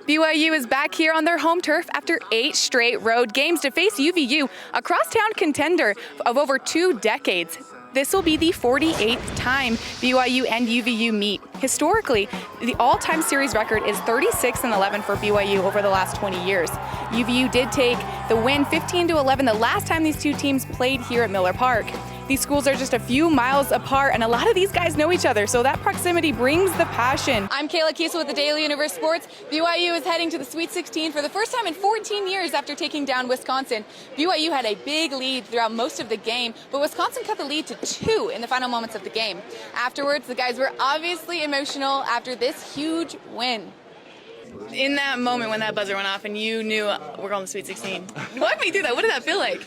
BYU is back here on their home turf after 8 straight road games to face UVU, a crosstown contender of over 2 decades. This will be the 48th time BYU and UVU meet. Historically, the all-time series record is 36-11 for BYU over the last 20 years. UVU did take the win 15-11 the last time these two teams played here at Miller Park. These schools are just a few miles apart, and a lot of these guys know each other, so that proximity brings the passion. I'm Kaela Keisel with the Daily Universe Sports. BYU is heading to the Sweet 16 for the first time in 14 years after taking down Wisconsin. BYU had a big lead throughout most of the game, but Wisconsin cut the lead to 2 in the final moments of the game. Afterwards, the guys were obviously emotional after this huge win. In that moment when that buzzer went off and you knew we're going to the Sweet 16, walk me through that. What did that feel like?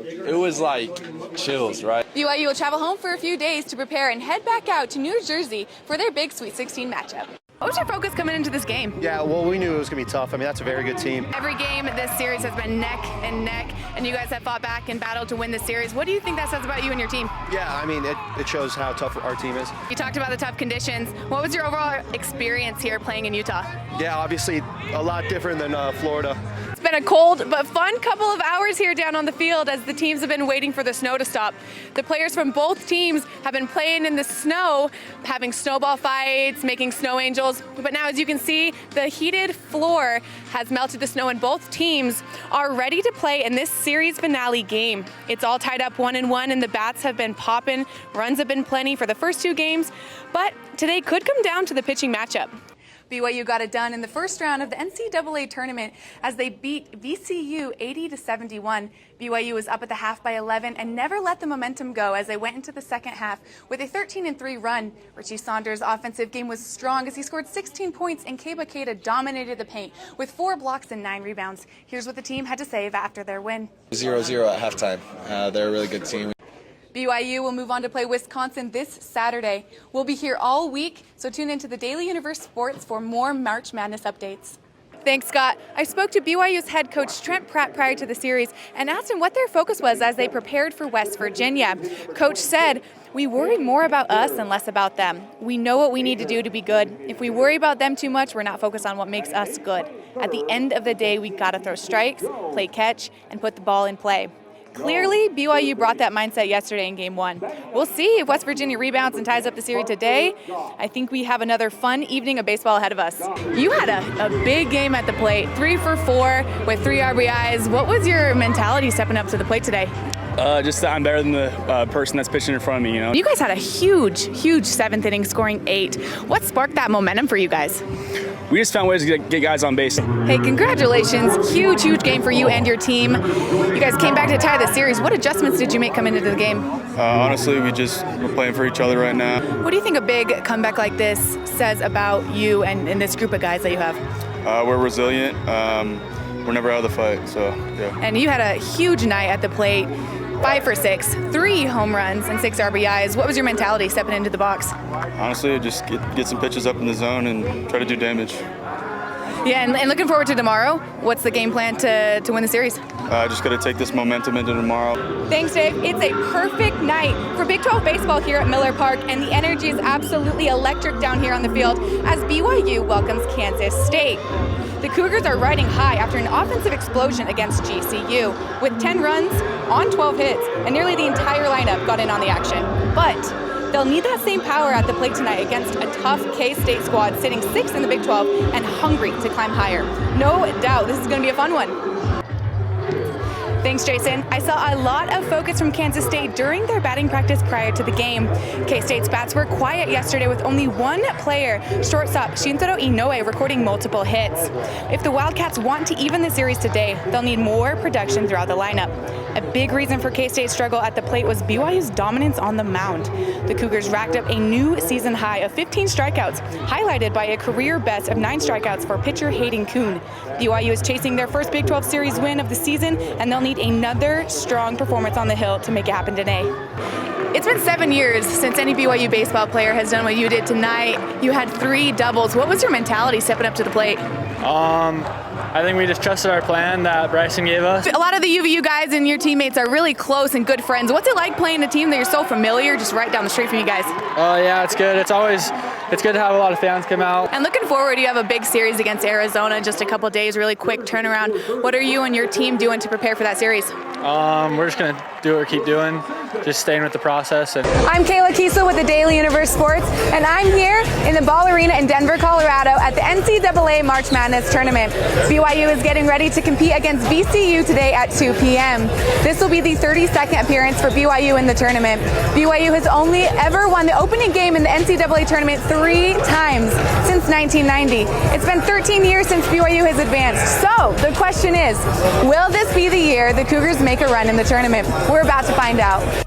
It was like chills, right? BYU will travel home for a few days to prepare and head back out to New Jersey for their big Sweet 16 matchup. What was your focus coming into this game? Yeah, well, we knew it was going to be tough. I mean, that's a very good team. Every game this series has been neck and neck, and you guys have fought back and battled to win this series. What do you think that says about you and your team? Yeah, I mean, it shows how tough our team is. You talked about the tough conditions. What was your overall experience here playing in Utah? Yeah, obviously a lot different than Florida. It's been a cold but fun couple of hours here down on the field as the teams have been waiting for the snow to stop. The players from both teams have been playing in the snow, having snowball fights, making snow angels. But now, as you can see, the heated floor has melted the snow and both teams are ready to play in this series finale game. It's all tied up 1-1 and the bats have been popping. Runs have been plenty for the first 2 games, but today could come down to the pitching matchup. BYU got it done in the first round of the NCAA tournament as they beat VCU 80-71. BYU was up at the half by 11 and never let the momentum go as they went into the second half with a 13-3 run. Richie Saunders' offensive game was strong as he scored 16 points and Keba Keita dominated the paint with 4 blocks and 9 rebounds. Here's what the team had to say after their win. 0-0 at halftime. They're a really good team. BYU will move on to play Wisconsin this Saturday. We'll be here all week, so tune into the Daily Universe Sports for more March Madness updates. Thanks, Scott. I spoke to BYU's head coach Trent Pratt prior to the series and asked him what their focus was as they prepared for West Virginia. Coach said, "We worry more about us and less about them. We know what we need to do to be good. If we worry about them too much, we're not focused on what makes us good. At the end of the day, we got to throw strikes, play catch, and put the ball in play." Clearly, BYU brought that mindset yesterday in Game 1. We'll see if West Virginia rebounds and ties up the series today. I think we have another fun evening of baseball ahead of us. You had a big game at the plate, 3 for 4 with 3 RBIs. What was your mentality stepping up to the plate today? Just that I'm better than the person that's pitching in front of me, you know. You guys had a huge 7th inning scoring 8. What sparked that momentum for you guys? We just found ways to get guys on base. Hey, congratulations. Huge game for you and your team. You guys came back to tie the series. What adjustments did you make coming into the game? Honestly, we're playing for each other right now. What do you think a big comeback like this says about you and this group of guys that you have? We're resilient. We're never out of the fight, so yeah. And you had a huge night at the plate. 5 for 6, 3 home runs and 6 RBIs. What was your mentality stepping into the box? Honestly, just get some pitches up in the zone and try to do damage. Yeah, and looking forward to tomorrow. What's the game plan to win the series? Just got to take this momentum into tomorrow. Thanks, Dave. It's a perfect night for Big 12 baseball here at Miller Park, and the energy is absolutely electric down here on the field as BYU welcomes Kansas State. The Cougars are riding high after an offensive explosion against GCU. With 10 runs on 12 hits, and nearly the entire lineup got in on the action. But they'll need that same power at the plate tonight against a tough K-State squad sitting 6th in the Big 12 and hungry to climb higher. No doubt this is going to be a fun one. Thanks, Jason. I saw a lot of focus from Kansas State during their batting practice prior to the game. K-State's bats were quiet yesterday with only one player, shortstop Shintaro Inoue, recording multiple hits. If the Wildcats want to even the series today, they'll need more production throughout the lineup. A big reason for K-State's struggle at the plate was BYU's dominance on the mound. The Cougars racked up a new season high of 15 strikeouts, highlighted by a career best of 9 strikeouts for pitcher Hayden Kuhn. BYU is chasing their first Big 12 series win of the season, and they'll need another strong performance on the hill to make it happen today. It's been 7 years since any BYU baseball player has done what you did tonight. You had 3 doubles. What was your mentality stepping up to the plate? I think we just trusted our plan that Bryson gave us. A lot of the UVU guys and your teammates are really close and good friends. What's it like playing a team that you're so familiar, just right down the street from you guys? Oh yeah, it's good. It's good to have a lot of fans come out. And looking forward, you have a big series against Arizona in just a couple days, really quick turnaround. What are you and your team doing to prepare for that series? We're just going to do what we keep doing, just staying with the process. I'm Kaela Keisel with the Daily Universe Sports, and I'm here in the Ball Arena in Denver, Colorado at the NCAA March Madness Tournament. BYU is getting ready to compete against VCU today at 2 p.m. This will be the 32nd appearance for BYU in the tournament. BYU has only ever won the opening game in the NCAA tournament 3 times since 1990. It's been 13 years since BYU has advanced. So the question is, will this be the year the Cougars make a run in the tournament? We're about to find out.